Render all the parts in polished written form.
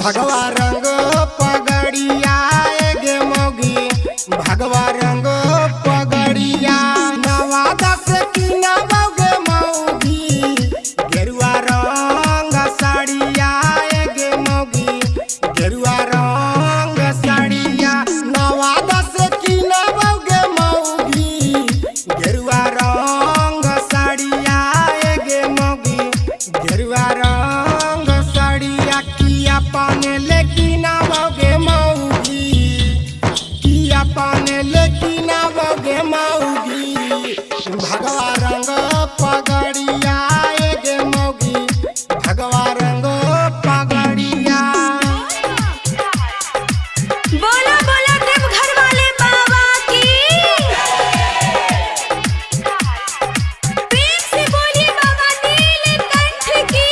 भगवा रंग पगड़िया गे मौगी भगवा रंग पगड़िया नवादा से किनबौगे मौगी गेरुआ रंग साड़िया गे मौगी गेरुआ रंग साड़िया नवादा से किनबौगे मौगी गेरुआ रंग साड़िया गे मौगी गेरुआ रंग साड़िया किया पाने लेकिन आवोगे मौगी किया पाने लेकिन आवोगे मौगी भगवा रंग पगड़िया गे मौगी भगवा रंग पगड़िया। बोला बोला देवघर वाले बाबा की प्रेम से बोलिए बाबा नीलकंठ की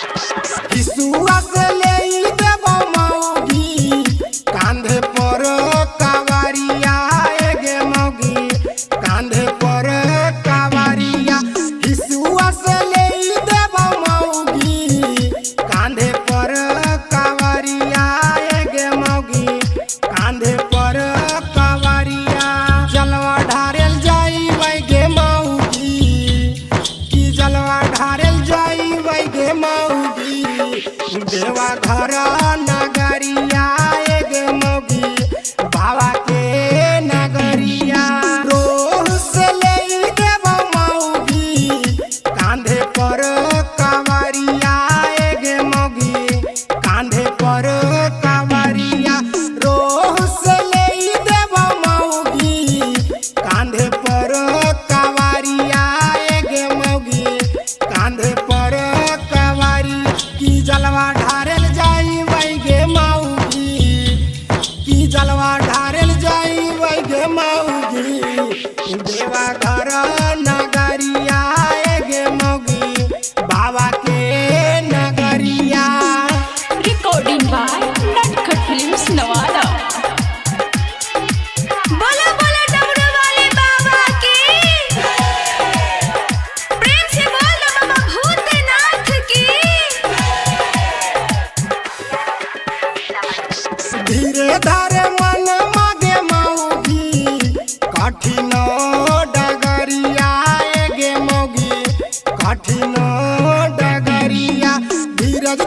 हिसुआ से ले देबो मौगी कांधे पर कावरिया गे मौगी कांधे पर कावरिया हिसुआ से ले देबो मौगी कांधे पर कावरिया गे मौगी कांधे पर कावरिया जलवा ढारेल जाई वै गे मौगी की जलवा ढारेल जाई वै गे मौगी देवा घर नगरिया गे मौगी बाबा के नगरिया रोह से ले देबो मौगी कांधे पर कावरिया गे मौगी कांधे पर कावरिया रोह से ले देबो मौगी कांधे पर कावरिया गे मौगी कांधे पर कावरी की जलवा ढारेल जाई वै गे मौगी की जलवा ढारेल जाई वै गे मौगी देवा घर नगरिया गे मौगी बाबा के नगरिया। रिकॉर्डिंग बाय नटखट फिल्म्स नवादा। बोला बोला डमरू वाले बाबा की प्रेम से बोल बाबा भूतनाथ की धीरे धारे मन मागे मौगी कठिन डगरिया गे मौगी कठिन डगरिया धीरज